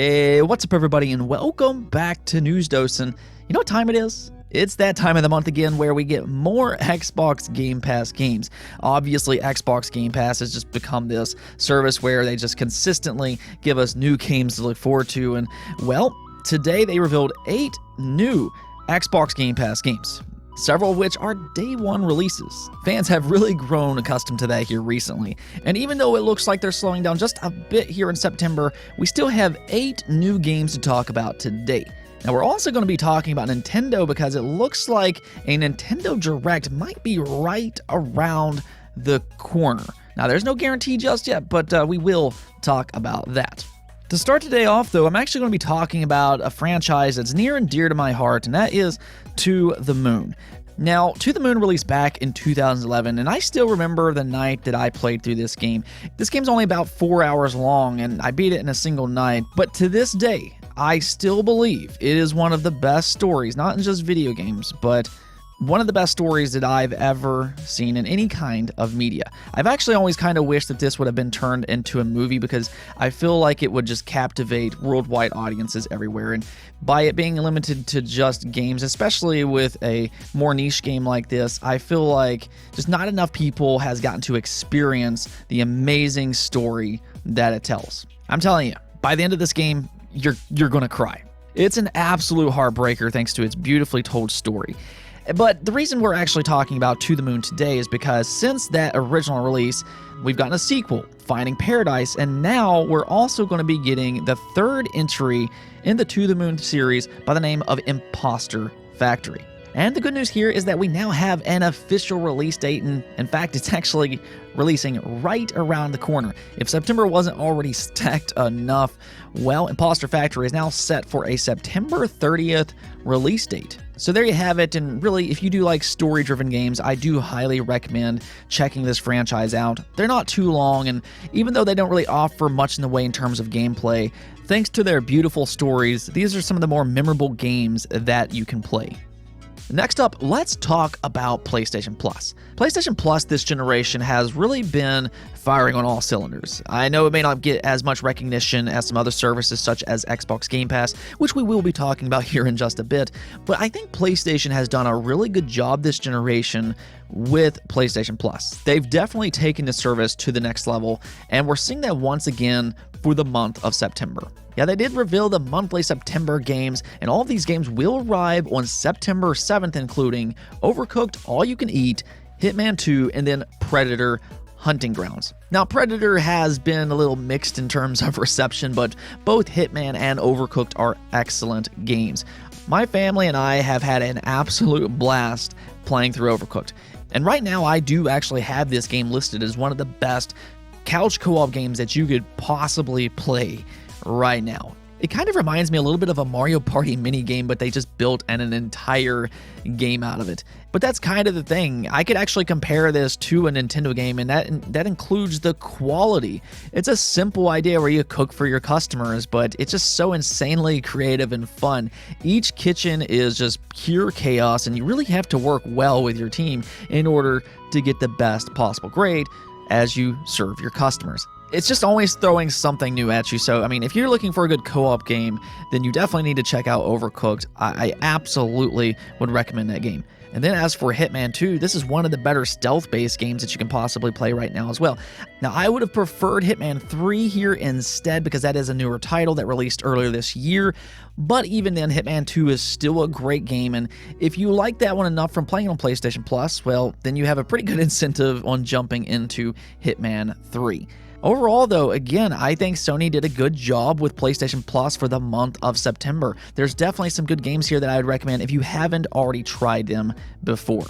Hey, what's up everybody, and welcome back to News Dose. And you know what time it is? It's that time of the month again where we get more Xbox Game Pass games. Obviously, Xbox Game Pass has just become this service where they just consistently give us new games to look forward to. And, well, today they revealed 8 new Xbox Game Pass games, several of which are day one releases. Fans have really grown accustomed to that here recently, and even though it looks like they're slowing down just a bit here in September, we still have 8 new games to talk about today. Now, we're also going to be talking about Nintendo because it looks like a Nintendo Direct might be right around the corner. Now, there's no guarantee just yet, but we will talk about that. To start today off, though, I'm actually going to be talking about a franchise that's near and dear to my heart, and that is To the Moon. Now, To the Moon released back in 2011, and I still remember the night that I played through this game. This game's only about 4 hours long, and I beat it in a single night, but to this day, I still believe it is one of the best stories, not in just video games, but one of the best stories that I've ever seen in any kind of media. I've actually always kind of wished that this would have been turned into a movie because I feel like it would just captivate worldwide audiences everywhere. And by it being limited to just games, especially with a more niche game like this, I feel like just not enough people has gotten to experience the amazing story that it tells. I'm telling you, by the end of this game, you're gonna cry. It's an absolute heartbreaker thanks to its beautifully told story. But the reason we're actually talking about To the Moon today is because since that original release, we've gotten a sequel, Finding Paradise, and now we're also going to be getting the third entry in the To the Moon series by the name of Impostor Factory. And the good news here is that we now have an official release date, and in fact, it's actually releasing right around the corner. If September wasn't already stacked enough, well, Impostor Factory is now set for a September 30th release date. So there you have it, and really, if you do like story-driven games, I do highly recommend checking this franchise out. They're not too long, and even though they don't really offer much in the way in terms of gameplay, thanks to their beautiful stories, these are some of the more memorable games that you can play. Next up, let's talk about PlayStation Plus. PlayStation Plus this generation has really been firing on all cylinders. I know it may not get as much recognition as some other services such as Xbox Game Pass, which we will be talking about here in just a bit, but I think PlayStation has done a really good job this generation with PlayStation Plus. They've definitely taken the service to the next level, and we're seeing that once again for the month of September. Yeah, they did reveal the monthly September games, and all of these games will arrive on September 7th, including Overcooked, All You Can Eat, Hitman 2, and then Predator Hunting Grounds. Now, Predator has been a little mixed in terms of reception, but both Hitman and Overcooked are excellent games. My family and I have had an absolute blast playing through Overcooked, and right now I do actually have this game listed as one of the best couch co-op games that you could possibly play right now. It kind of reminds me a little bit of a Mario Party minigame, but they just built an entire game out of it. But that's kind of the thing. I could actually compare this to a Nintendo game, and that includes the quality. It's a simple idea where you cook for your customers, but it's just so insanely creative and fun. Each kitchen is just pure chaos, and you really have to work well with your team in order to get the best possible grade as you serve your customers. It's just always throwing something new at you. So, I mean, if you're looking for a good co-op game, then you definitely need to check out Overcooked. I absolutely would recommend that game. And then as for Hitman 2, this is one of the better stealth-based games that you can possibly play right now as well. Now, I would have preferred Hitman 3 here instead because that is a newer title that released earlier this year. But even then, Hitman 2 is still a great game, and if you like that one enough from playing on PlayStation Plus, well, then you have a pretty good incentive on jumping into Hitman 3. Overall, though, again, I think Sony did a good job with PlayStation Plus for the month of September. There's definitely some good games here that I would recommend if you haven't already tried them before.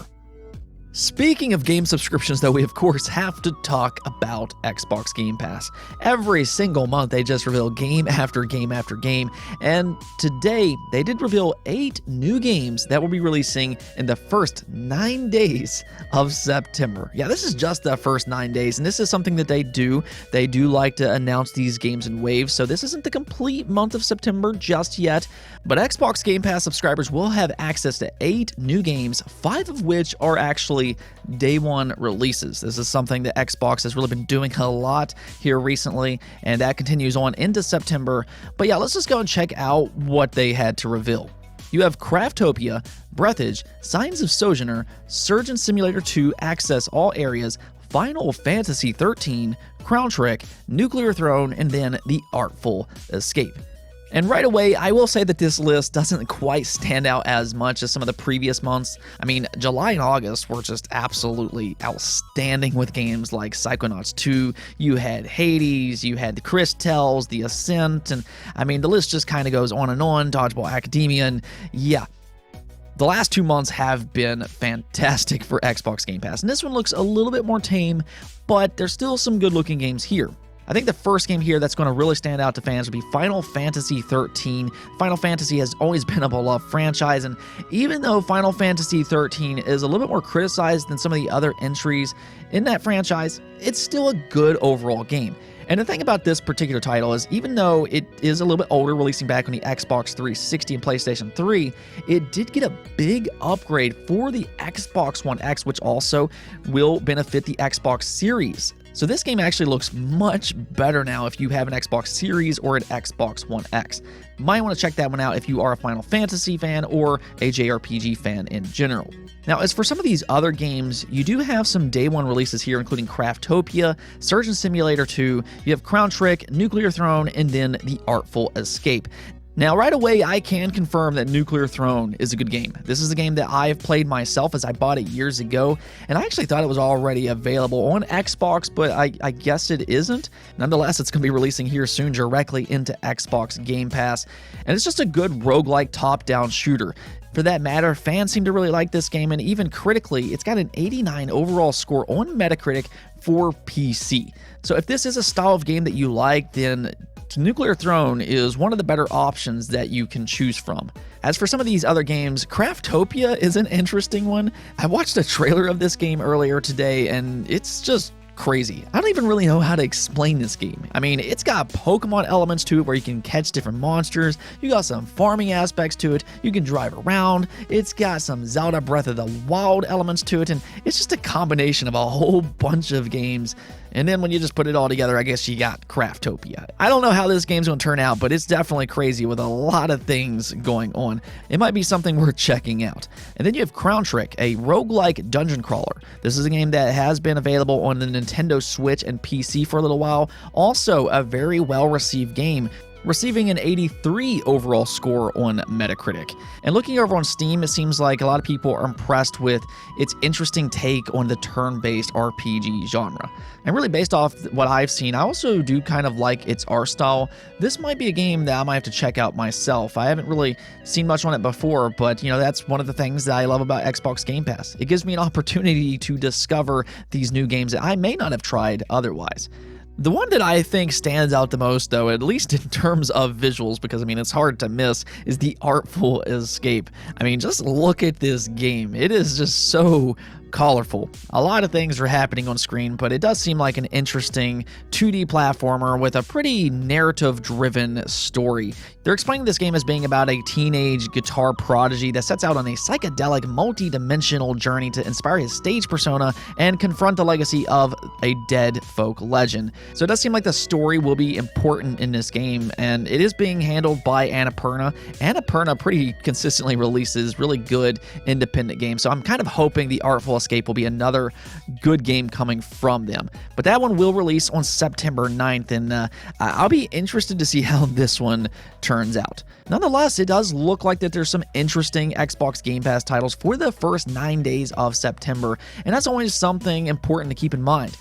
Speaking of game subscriptions, though, we of course have to talk about Xbox Game Pass. Every single month, they just reveal game after game after game, and today, they did reveal 8 new games that will be releasing in the first 9 days of September. Yeah, this is just the first 9 days, and this is something that they do. They do like to announce these games in waves, so this isn't the complete month of September just yet, but Xbox Game Pass subscribers will have access to 8 new games, 5 of which are actually early day one releases. This is something that Xbox has really been doing a lot here recently, and that continues on into September. But yeah, let's just go and check out what they had to reveal. You have Craftopia, Breathage, Signs of Sojourner, Surgeon Simulator 2 Access All Areas, Final Fantasy 13, Crown Trick, Nuclear Throne, and then The Artful Escape. And right away, I will say that this list doesn't quite stand out as much as some of the previous months. I mean, July and August were just absolutely outstanding with games like Psychonauts 2, you had Hades, you had the Crystals, the Ascent, and I mean, the list just kind of goes on, Dodgeball Academia, and yeah. The last 2 months have been fantastic for Xbox Game Pass, and this one looks a little bit more tame, but there's still some good-looking games here. I think the first game here that's going to really stand out to fans would be Final Fantasy 13. Final Fantasy has always been a beloved franchise, and even though Final Fantasy 13 is a little bit more criticized than some of the other entries in that franchise, it's still a good overall game. And the thing about this particular title is, even though it is a little bit older, releasing back on the Xbox 360 and PlayStation 3, it did get a big upgrade for the Xbox One X, which also will benefit the Xbox Series. So this game actually looks much better now if you have an Xbox Series or an Xbox One X. You might want to check that one out if you are a Final Fantasy fan or a JRPG fan in general. Now, as for some of these other games, you do have some day one releases here, including Craftopia, Surgeon Simulator 2, you have Crown Trick, Nuclear Throne, and then The Artful Escape. Now, right away, I can confirm that Nuclear Throne is a good game. This is a game that I have played myself as I bought it years ago, and I actually thought it was already available on Xbox, but I guess it isn't. Nonetheless, it's going to be releasing here soon directly into Xbox Game Pass, and it's just a good roguelike top-down shooter. For that matter, fans seem to really like this game, and even critically, it's got an 89 overall score on Metacritic for PC. So if this is a style of game that you like, then Nuclear Throne is one of the better options that you can choose from. As for some of these other games, Craftopia is an interesting one. I watched a trailer of this game earlier today, and it's just crazy. I don't even really know how to explain this game. I mean, it's got Pokemon elements to it where you can catch different monsters, you got some farming aspects to it, you can drive around, it's got some Zelda Breath of the Wild elements to it, and it's just a combination of a whole bunch of games. And then when you just put it all together, I guess you got Craftopia. I don't know how this game's going to turn out, but it's definitely crazy with a lot of things going on. It might be something worth checking out. And then you have Crown Trick, a roguelike dungeon crawler. This is a game that has been available on the Nintendo Switch and PC for a little while. Also, a very well-received game, receiving an 83 overall score on Metacritic. And looking over on Steam, it seems like a lot of people are impressed with its interesting take on the turn-based RPG genre. And really based off what I've seen, I also do kind of like its art style. This might be a game that I might have to check out myself. I haven't really seen much on it before, but that's one of the things that I love about Xbox Game Pass. It gives me an opportunity to discover these new games that I may not have tried otherwise. The one that I think stands out the most, though, at least in terms of visuals, because, it's hard to miss, is The Artful Escape. Just look at this game. It is just so colorful. A lot of things are happening on screen, but it does seem like an interesting 2D platformer with a pretty narrative-driven story. They're explaining this game as being about a teenage guitar prodigy that sets out on a psychedelic, multi-dimensional journey to inspire his stage persona and confront the legacy of a dead folk legend. So it does seem like the story will be important in this game, and it is being handled by Annapurna. Annapurna pretty consistently releases really good independent games, so I'm kind of hoping The Artful Escape will be another good game coming from them. But that one will release on September 9th, and I'll be interested to see how this one turns out. Nonetheless, it does look like that there's some interesting Xbox Game Pass titles for the first 9 days of September, and that's always something important to keep in mind.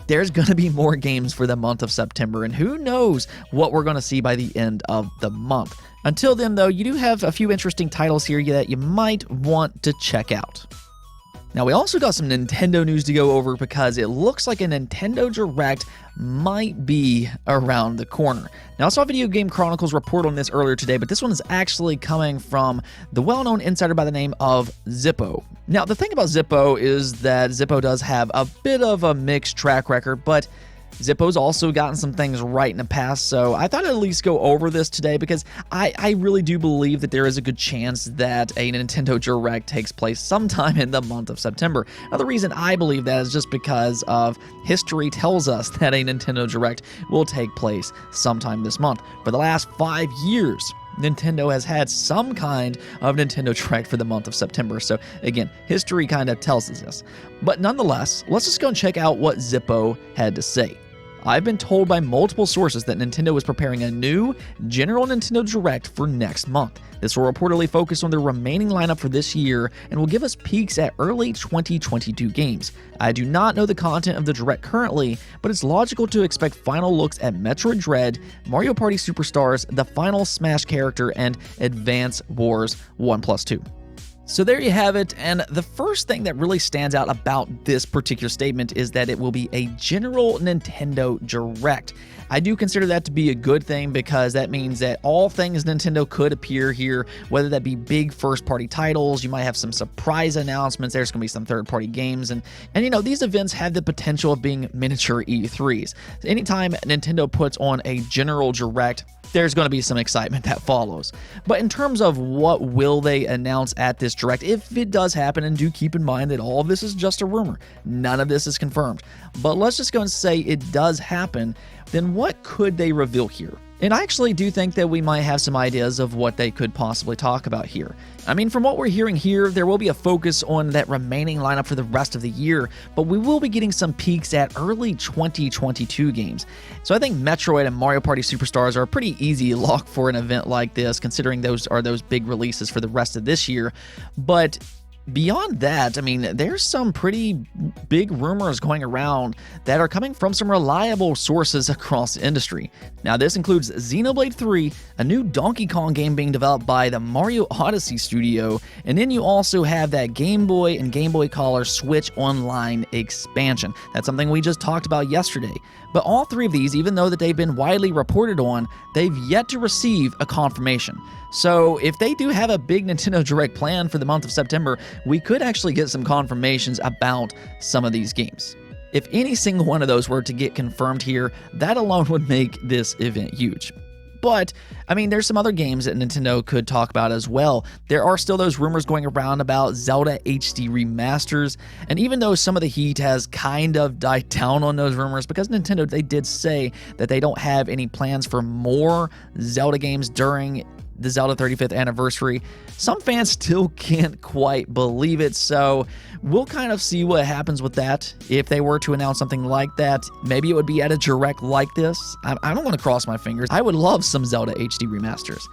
There's going to be more games for the month of September, and who knows what we're going to see by the end of the month. Until then, though, you do have a few interesting titles here that you might want to check out. Now, we also got some Nintendo news to go over because it looks like a Nintendo Direct might be around the corner. Now, I saw Video Game Chronicles report on this earlier today, but this one is actually coming from the well-known insider by the name of Zippo. Now, the thing about Zippo is that Zippo does have a bit of a mixed track record, but Zippo's also gotten some things right in the past, so I thought I'd at least go over this today because I really do believe that there is a good chance that a Nintendo Direct takes place sometime in the month of September. Now, the reason I believe that is just because of history tells us that a Nintendo Direct will take place sometime this month. For the last 5 years, Nintendo has had some kind of Nintendo Direct for the month of September. So again, history kind of tells us this. But nonetheless, let's just go and check out what Zippo had to say. I've been told by multiple sources that Nintendo is preparing a new General Nintendo Direct for next month. This will reportedly focus on their remaining lineup for this year and will give us peeks at early 2022 games. I do not know the content of the Direct currently, but it's logical to expect final looks at Metroid Dread, Mario Party Superstars, the final Smash character, and Advance Wars 1+2. So there you have it, and the first thing that really stands out about this particular statement is that it will be a general Nintendo Direct. I do consider that to be a good thing because that means that all things Nintendo could appear here, whether that be big first-party titles, you might have some surprise announcements, there's going to be some third-party games, and you know, these events have the potential of being miniature E3s. Anytime Nintendo puts on a general Direct, there's going to be some excitement that follows. But in terms of what will they announce at this Direct, if it does happen, and do keep in mind that all of this is just a rumor, none of this is confirmed, but let's just go and say it does happen, then what could they reveal here? And I actually do think that we might have some ideas of what they could possibly talk about here. I mean, from what we're hearing here, there will be a focus on that remaining lineup for the rest of the year, but we will be getting some peeks at early 2022 games. So I think Metroid and Mario Party Superstars are a pretty easy lock for an event like this, considering those are those big releases for the rest of this year. But beyond that, I mean, there's some pretty big rumors going around that are coming from some reliable sources across the industry. Now, this includes Xenoblade 3, a new Donkey Kong game being developed by the Mario Odyssey studio, and then you also have that Game Boy and Game Boy Color Switch Online expansion. That's something we just talked about yesterday. But all three of these, even though that they've been widely reported on, they've yet to receive a confirmation. So if they do have a big Nintendo Direct plan for the month of September, we could actually get some confirmations about some of these games. If any single one of those were to get confirmed here, that alone would make this event huge. But, I mean, there's some other games that Nintendo could talk about as well. There are still those rumors going around about Zelda HD remasters, and even though some of the heat has kind of died down on those rumors, because Nintendo, they did say that they don't have any plans for more Zelda games during the Zelda 35th anniversary, some fans still can't quite believe it, so we'll kind of see what happens with that. If they were to announce something like that, maybe it would be at a Direct like this. I don't want to cross my fingers. I would love some Zelda HD remasters.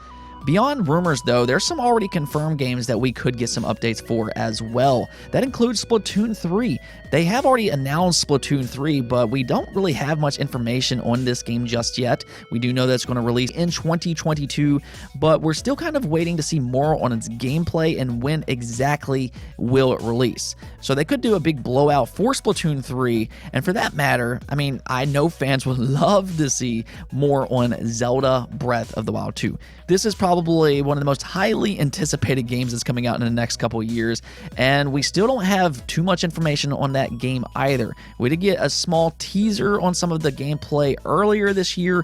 Beyond rumors, though, there's some already confirmed games that we could get some updates for as well. That includes Splatoon 3. They have already announced Splatoon 3, but we don't really have much information on this game just yet. We do know that it's going to release in 2022, but we're still kind of waiting to see more on its gameplay and when exactly will it release. So they could do a big blowout for Splatoon 3, and for that matter, I mean, I know fans would love to see more on Zelda Breath of the Wild 2. This is probably one of the most highly anticipated games that's coming out in the next couple of years, and we still don't have too much information on that game either. We did get a small teaser on some of the gameplay earlier this year,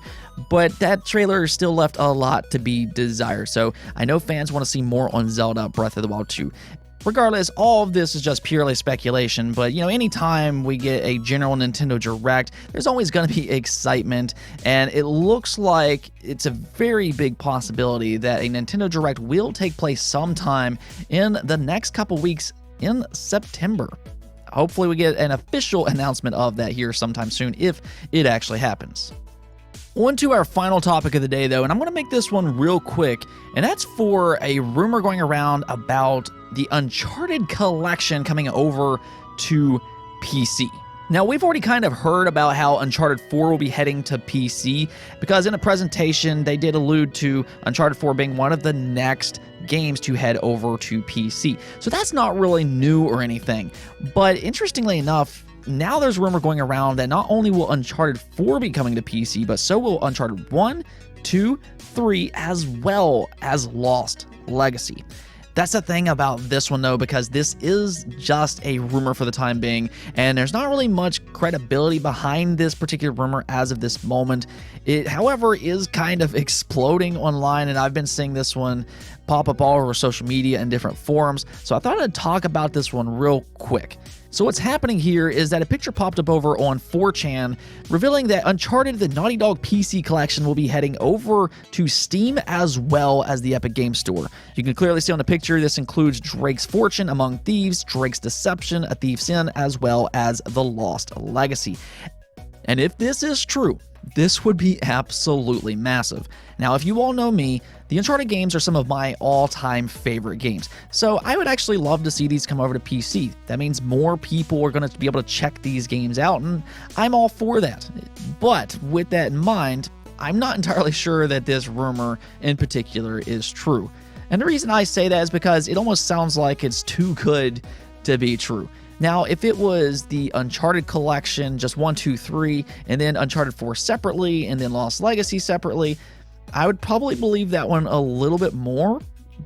but that trailer still left a lot to be desired, so I know fans want to see more on Zelda Breath of the Wild 2. Regardless, all of this is just purely speculation, but you know, anytime we get a general Nintendo Direct, there's always going to be excitement, and it looks like it's a very big possibility that a Nintendo Direct will take place sometime in the next couple weeks in September. Hopefully we get an official announcement of that here sometime soon, if it actually happens. On to our final topic of the day, though, and I'm going to make this one real quick, and that's for a rumor going around about the Uncharted collection coming over to PC. Now, we've already kind of heard about how Uncharted 4 will be heading to PC, because in a presentation, they did allude to Uncharted 4 being one of the next games to head over to PC. So that's not really new or anything, but interestingly enough, now there's rumor going around that not only will Uncharted 4 be coming to PC, but so will Uncharted 1, 2, 3, as well as Lost Legacy. That's the thing about this one though, because this is just a rumor for the time being, and there's not really much credibility behind this particular rumor as of this moment. It, however, is kind of exploding online, and I've been seeing this one pop up all over social media and different forums, so I thought I'd talk about this one real quick. So what's happening here is that a picture popped up over on 4chan revealing that Uncharted, the Naughty Dog PC collection, will be heading over to Steam as well as the Epic Games Store. You can clearly see on the picture this includes Drake's Fortune, Among Thieves, Drake's Deception, A Thief's End, as well as The Lost Legacy. And if this is true, this would be absolutely massive. Now, if you all know me, the Uncharted games are some of my all-time favorite games, so I would actually love to see these come over to PC. That means more people are going to be able to check these games out, and I'm all for that. But with that in mind, I'm not entirely sure that this rumor in particular is true. And the reason I say that is because it almost sounds like it's too good to be true. Now, if it was the Uncharted collection, just 1, 2, 3, and then Uncharted 4 separately, and then Lost Legacy separately, I would probably believe that one a little bit more.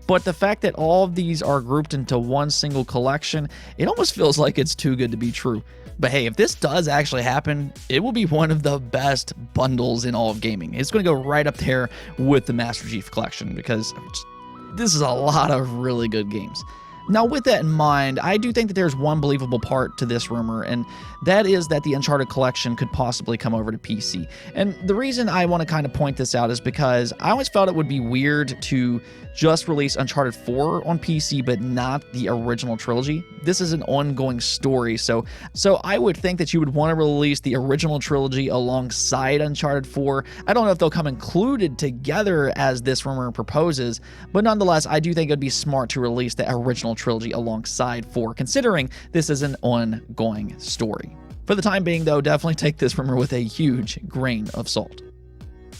But the fact that all of these are grouped into one single collection, it almost feels like it's too good to be true. But hey, if this does actually happen, it will be one of the best bundles in all of gaming. It's going to go right up there with the Master Chief Collection, because this is a lot of really good games. Now, with that in mind, I do think that there's one believable part to this rumor, and that is that the Uncharted collection could possibly come over to PC. And the reason I want to kind of point this out is because I always felt it would be weird to just release Uncharted 4 on PC, but not the original trilogy. This is an ongoing story, so I would think that you would want to release the original trilogy alongside Uncharted 4. I don't know if they'll come included together as this rumor proposes, but nonetheless, I do think it'd be smart to release the original trilogy alongside 4, considering this is an ongoing story. For the time being, though, definitely take this rumor with a huge grain of salt.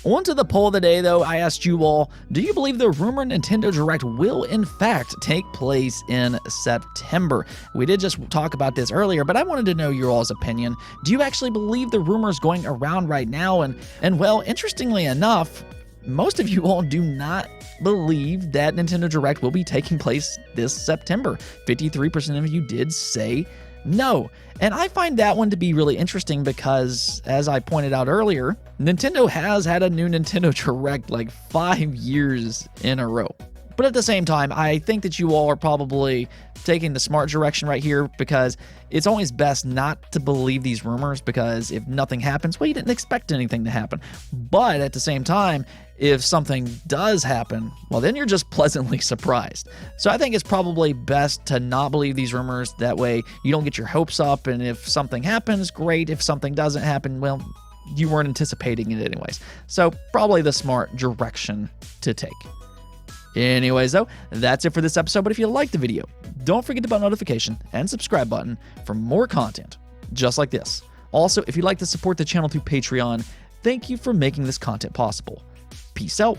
On to the poll of the day, though. I asked you all, do you believe the rumored Nintendo Direct will in fact take place in September? We did just talk about this earlier, but I wanted to know your all's opinion. Do you actually believe the rumors going around right now? And well, interestingly enough, most of you all do not believe that Nintendo Direct will be taking place this September. 53% of you did say no. And I find that one to be really interesting because, as I pointed out earlier, Nintendo has had a new Nintendo Direct like 5 years in a row. But at the same time, I think that you all are probably taking the smart direction right here, because it's always best not to believe these rumors, because if nothing happens, well, you didn't expect anything to happen. But at the same time, if something does happen, well, then you're just pleasantly surprised. So I think it's probably best to not believe these rumors. That way you don't get your hopes up, and if something happens, great. If something doesn't happen, well, you weren't anticipating it anyways. So probably the smart direction to take. Anyways, though, that's it for this episode, but if you liked the video, don't forget the bell notification and subscribe button for more content just like this. Also, if you'd like to support the channel through Patreon, thank you for making this content possible. Peace out.